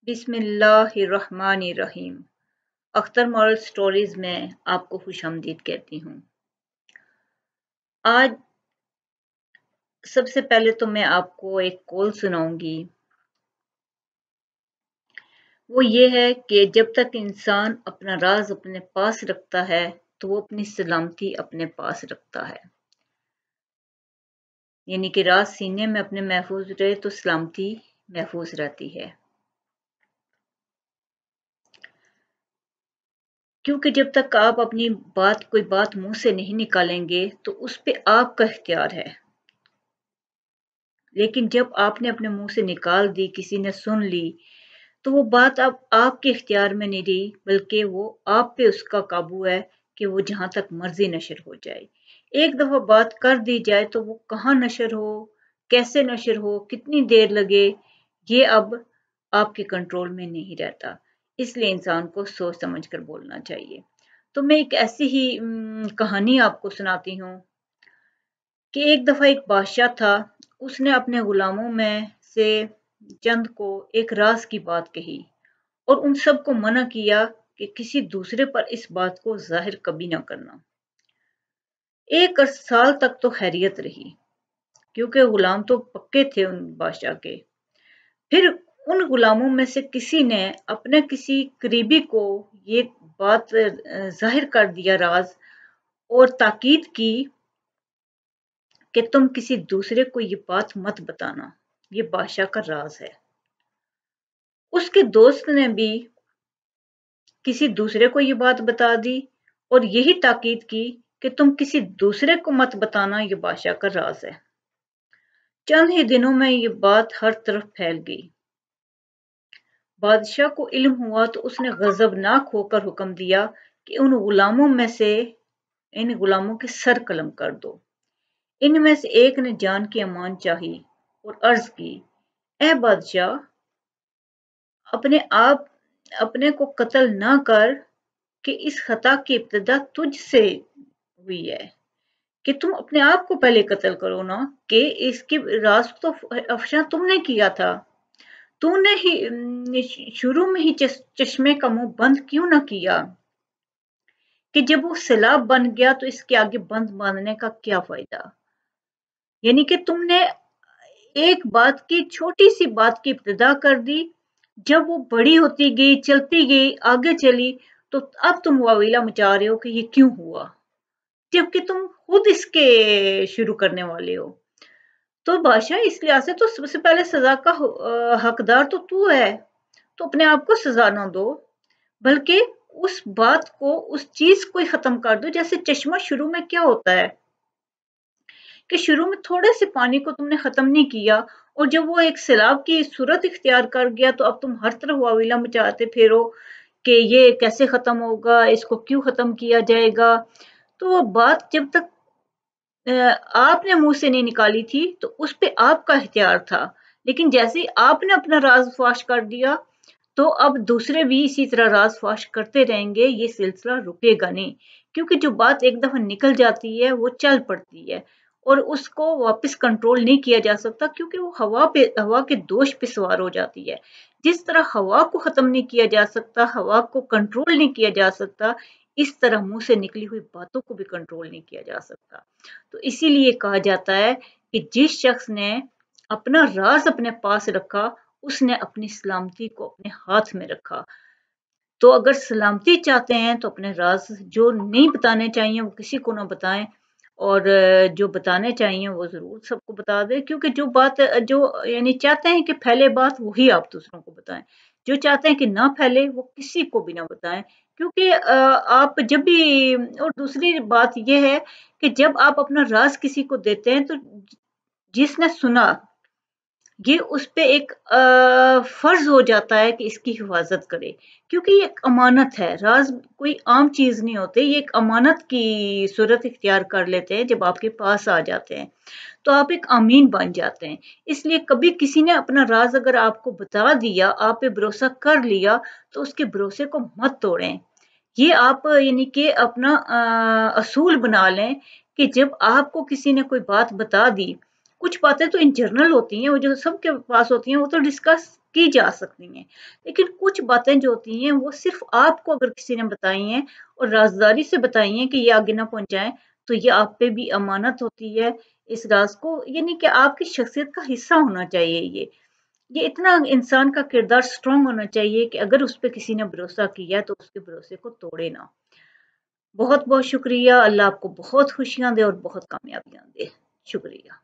बिस्मिल्लाहिर्रहमानिर्रहीम। Akhtar moral stories में आपको खुश आमदीद कहती हूँ। आज सबसे पहले तो मैं आपको एक कॉल सुनाऊंगी। वो ये है कि जब तक इंसान अपना राज अपने पास रखता है तो वो अपनी सलामती अपने पास रखता है। यानी कि राज सीने में अपने महफूज रहे तो सलामती महफूज रहती है। क्योंकि जब तक आप अपनी कोई बात मुंह से नहीं निकालेंगे तो उस पे आपका इख्तियार है। लेकिन जब आपने अपने मुंह से निकाल दी, किसी ने सुन ली, तो वो बात अब आपके इख्तियार में नहीं रही, बल्कि वो आप पे उसका काबू है कि वो जहां तक मर्जी नशर हो जाए। एक दफा बात कर दी जाए तो वो कहाँ नशर हो, कैसे नशर हो, कितनी देर लगे, ये अब आपके कंट्रोल में नहीं रहता। इसलिए इंसान को सोच समझ कर बोलना चाहिए। तो मैं एक ऐसी ही कहानी आपको सुनाती हूँ कि एक दफा एक बादशाह था। उसने अपने गुलामों में से चंद को एक राज की बात कही और उन सब को मना किया कि किसी दूसरे पर इस बात को जाहिर कभी ना करना। एक साल तक तो खैरियत रही, क्योंकि गुलाम तो पक्के थे उन बादशाह के। फिर उन गुलामों में से किसी ने अपने किसी करीबी को ये बात जाहिर कर दिया राज, और ताकीद की कि तुम किसी दूसरे को ये बात मत बताना, ये बादशाह का राज है। उसके दोस्त ने भी किसी दूसरे को ये बात बता दी और यही ताकीद की कि तुम किसी दूसरे को मत बताना, ये बादशाह का राज है। चंद ही दिनों में ये बात हर तरफ फैल गई। बादशाह को इल्म हुआ तो उसने गजबनाक होकर हुक्म दिया कि उन गुलामों में से इन गुलामों के सर कलम कर दो। इनमें से एक ने जान की अमान चाही और अर्ज की, ए बादशाह, अपने को कत्ल ना कर, कि इस खता की इब्तिदा तुझसे हुई है, कि तुम अपने आप को पहले कत्ल करो ना, कि इसके राज तो अफशा तुमने किया था। तूने ही शुरू में ही चश्मे का मुंह बंद क्यों ना किया, कि जब वो सैलाब बन गया तो इसके आगे बंद बांधने का क्या फायदा। यानी कि तुमने एक बात की, छोटी सी बात की इब्तिदा कर दी, जब वो बड़ी होती गई, चलती गई, आगे चली, तो अब तुम वावीला मचा रहे हो कि ये क्यों हुआ, जबकि तुम खुद इसके शुरू करने वाले हो। तो बादशाह, इस लिहाज से तो सबसे पहले सजा का हकदार तो तू है, तो अपने आप को सजा ना दो, बल्कि उस बात को, उस चीज को ही खत्म कर दो। जैसे चश्मा शुरू में क्या होता है कि शुरू में थोड़े से पानी को तुमने खत्म नहीं किया, और जब वो एक सैलाब की सूरत इख्तियार कर गया तो अब तुम हर तरफ वाविला मचाते फिरो कि ये कैसे खत्म होगा, इसको क्यों खत्म किया जाएगा। तो वो बात जब तक आपने मुंह से नहीं निकाली थी तो उस पे आपका इख्तियार था, लेकिन जैसे ही आपने अपना राज फाश कर दिया तो अब दूसरे भी इसी तरह राज फाश करते रहेंगे, ये सिलसिला रुकेगा नहीं। क्योंकि जो बात एक दफा निकल जाती है वो चल पड़ती है और उसको वापस कंट्रोल नहीं किया जा सकता, क्योंकि वो हवा के दोष पे सवार हो जाती है। जिस तरह हवा को खत्म नहीं किया जा सकता, हवा को कंट्रोल नहीं किया जा सकता, इस तरह मुंह से निकली हुई बातों को भी कंट्रोल नहीं किया जा सकता। तो इसीलिए कहा जाता है कि जिस शख्स ने अपना राज अपने पास रखा, उसने अपनी सलामती को अपने हाथ में रखा। तो अगर सलामती चाहते हैं तो अपने राज जो नहीं बताने चाहिए वो किसी को ना बताएं, और जो बताने चाहिए वो जरूर सबको बता दें। क्योंकि जो बात जो यानी चाहते हैं कि फैले बात, वही आप दूसरों को बताएं। जो चाहते हैं कि ना फैले वो किसी को भी ना बताएं। क्योंकि आप जब भी, और दूसरी बात यह है कि जब आप अपना राज किसी को देते हैं तो जिसने सुना, ये उस पे एक फर्ज हो जाता है कि इसकी हिफाजत करे। क्योंकि ये एक अमानत है, राज कोई आम चीज नहीं होती, ये एक अमानत की सूरत इख्तियार कर लेते हैं जब आपके पास आ जाते हैं, तो आप एक अमीन बन जाते हैं। इसलिए कभी किसी ने अपना राज अगर आपको बता दिया, आप पे भरोसा कर लिया, तो उसके भरोसे को मत तोड़ें। ये आप यानी कि अपना असूल बना लें कि जब आपको किसी ने कोई बात बता दी कुछ बातें तो इन जनरल होती हैं, वो जो सबके पास होती हैं, वो तो डिस्कस की जा सकती हैं। लेकिन कुछ बातें जो होती हैं, वो सिर्फ़ आपको अगर किसी ने बताई हैं और राज़दारी से बताई हैं कि ये आगे ना पहुँचाएँ, तो ये आप पे भी अमानत होती है, इस राज़ को यानी कि आपकी शख्सियत का हिस्सा होना चाहिए ये। ये इतना इंसान का किरदार स्ट्रॉन्ग होना चाहिए कि अगर उस पे किसी ने भरोसा किया, तो उसके भरोसे को तोड़े ना। बहुत-बहुत शुक्रिया, अल्लाह आपको बहुत खुशियाँ दे और बहुत कामयाबियाँ दे। शुक्रिया।